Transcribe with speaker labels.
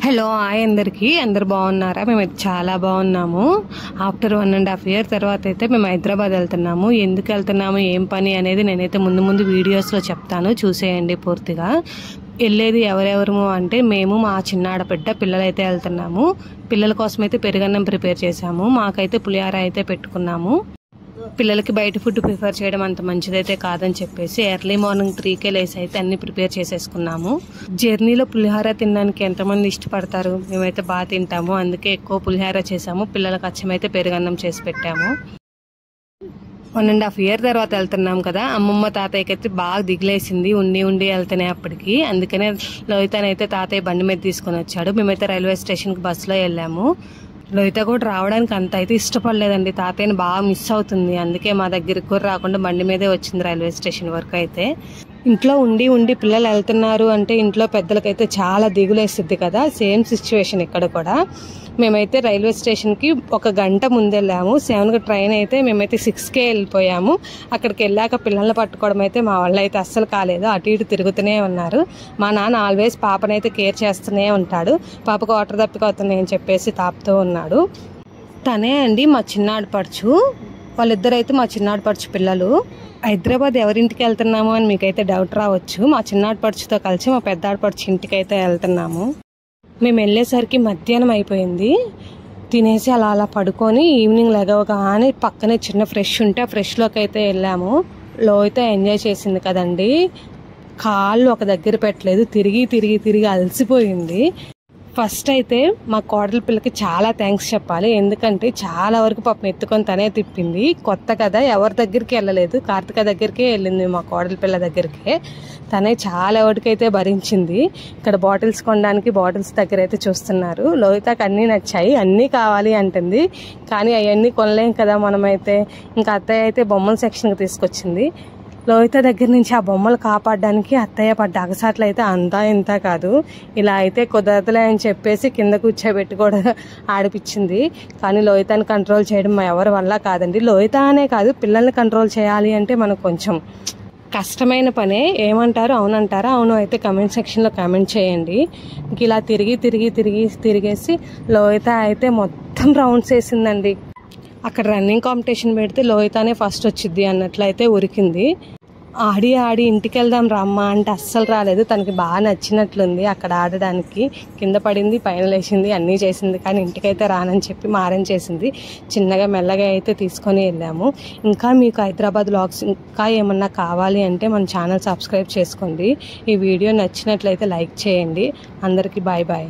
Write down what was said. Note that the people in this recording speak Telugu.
Speaker 1: హలో హాయ్ అందరికీ, అందరు బాగున్నారా? మేమైతే చాలా బాగున్నాము. ఆఫ్టర్ 1.5 year తర్వాత అయితే మేము హైదరాబాద్ వెళ్తున్నాము. ఎందుకు వెళ్తున్నాము, ఏం పని అనేది నేనైతే ముందు వీడియోస్లో చెప్తాను, చూసేయండి పూర్తిగా. వెళ్ళేది ఎవరెవరు అంటే మేము, మా చిన్న ఆడబిడ్డ, పిల్లలైతే వెళ్తున్నాము. పిల్లల కోసం అయితే పెరుగన్నం ప్రిపేర్ చేసాము. మాకైతే పులిహార అయితే పెట్టుకున్నాము. పిల్లలకి బయట ఫుడ్ ప్రిఫర్ చేయడం అంత మంచిదైతే కాదని చెప్పేసి ఎర్లీ మార్నింగ్ 3కే లేసి అయితే అన్ని ప్రిపేర్ చేసేసుకున్నాము. జర్నీలో పులిహార తినడానికి ఎంతమంది ఇష్టపడతారు? మేమైతే బాగా తింటాము, అందుకే ఎక్కువ పులిహార చేసాము. పిల్లలకు అచ్చమైతే పెరుగన్నం చేసి పెట్టాము. 1.5 year తర్వాత వెళ్తున్నాం కదా, అమ్మమ్మ తాతయ్యకి అయితే బాగా దిగులేసింది ఉండి వెళ్తేనే అప్పటికి. అందుకనే లోహితనైతే తాతయ్య బండి మీద తీసుకొని వచ్చాడు. మేమైతే రైల్వే స్టేషన్కి బస్సులో వెళ్ళాము. లోహిత కూడా రావడానికి అంత అయితే ఇష్టపడలేదండి, తాతయ్యని బాగా మిస్ అవుతుంది. అందుకే మా దగ్గరికి కూడా రాకుండా బండి మీదే వచ్చింది రైల్వే స్టేషన్ వరకు. అయితే ఇంట్లో ఉండి పిల్లలు వెళ్తున్నారు అంటే ఇంట్లో పెద్దలకైతే చాలా దిగులేస్తుంది కదా. సేమ్ సిచ్యువేషన్ ఇక్కడ కూడా. మేమైతే రైల్వే స్టేషన్కి 1 గంట ముందు వెళ్ళాము. 7కి ట్రైన్ అయితే మేమైతే 6కే వెళ్ళిపోయాము. అక్కడికి వెళ్ళాక పిల్లల్ని పట్టుకోవడం అయితే మా వాళ్ళు అయితే అస్సలు కాలేదు, అటు ఇటు తిరుగుతూనే ఉన్నారు. మా నాన్న ఆల్వేస్ పాపనైతే కేర్ చేస్తూనే ఉంటాడు. పాపకు వాటర్ తప్పిపోతున్నాయి అని చెప్పేసి తాపుతూ ఉన్నాడు. తనే అండి మా చిన్న ఆడపడుచు, వాళ్ళిద్దరైతే మా చిన్న ఆడపడుచు పిల్లలు. హైదరాబాద్ ఎవరింటికి వెళ్తున్నాము అని మీకైతే డౌట్ రావచ్చు. మా చిన్న ఆడపడుచుతో కలిసి మా పెద్ద ఆడపడుచు ఇంటికి అయితే వెళ్తున్నాము. మేము వెళ్ళేసరికి మధ్యాహ్నం అయిపోయింది. తినేసి అలా పడుకొని ఈవినింగ్ లెగవగానే పక్కనే చిన్న ఫ్రెష్ ఉంటే ఆ ఫ్రెష్లోకి అయితే వెళ్ళాము. లోహిత ఎంజాయ్ చేసింది కదండి, కాళ్ళు ఒక దగ్గర పెట్టలేదు, తిరిగి అలసిపోయింది. ఫస్ట్ అయితే మా కోడలి పిల్లకి చాలా థ్యాంక్స్ చెప్పాలి. ఎందుకంటే చాలా వరకు పాపం ఎత్తుకొని తనే తిప్పింది. కొత్త కదా, ఎవరి దగ్గరికి వెళ్ళలేదు, కార్తిక దగ్గరికే వెళ్ళింది, మా కోడలి పిల్ల దగ్గరికే. తనే చాలా వరకైతే భరించింది. ఇక్కడ బాటిల్స్ కొనడానికి బాటిల్స్ దగ్గర అయితే చూస్తున్నారు. లోహితకి అన్నీ నచ్చాయి, అన్నీ కావాలి అంటుంది. కానీ అవన్నీ కొనలేం కదా మనమైతే. ఇంకా అత్తయ్య అయితే బొమ్మల సెక్షన్కి తీసుకొచ్చింది. లోహిత దగ్గర నుంచి ఆ బొమ్మలు కాపాడడానికి అత్తయ్య పడ్డ అగసాట్లు అయితే అంతా ఇంత కాదు. ఇలా అయితే కుదరదులే అని చెప్పేసి కింద కూర్చోబెట్టి కూడా ఆడిపించింది. కానీ లోహితని కంట్రోల్ చేయడం మా ఎవరి వల్ల కాదండి. లోహిత అనే కాదు, పిల్లల్ని కంట్రోల్ చేయాలి అంటే మనకు కొంచెం కష్టమైన పనే. ఏమంటారు, అవునంటారా? అవును అయితే కమెంట్ సెక్షన్లో కామెంట్ చేయండి. ఇంక ఇలా తిరిగేసి లోహిత అయితే మొత్తం రౌండ్స్ వేసిందండి. అక్కడ రన్నింగ్ కాంపిటీషన్ పెడితే లోహితనే ఫస్ట్ వచ్చింది అన్నట్లయితే ఉరికింది. ఆడి ఇంటికి వెళ్దాం రమ్మా అంటే అస్సలు రాలేదు. తనకి బాగా నచ్చినట్లుంది అక్కడ ఆడడానికి. కింద పడింది, పైన లేచింది, అన్నీ చేసింది. కానీ ఇంటికైతే రానని చెప్పి మారం చేసింది. చిన్నగా మెల్లగా అయితే తీసుకొని వెళ్ళాము. ఇంకా మీకు హైదరాబాద్ వ్లాగ్స్ ఇంకా ఏమన్నా కావాలి అంటే మన ఛానల్ సబ్స్క్రైబ్ చేసుకోండి. ఈ వీడియో నచ్చినట్లయితే లైక్ చేయండి. అందరికీ బాయ్.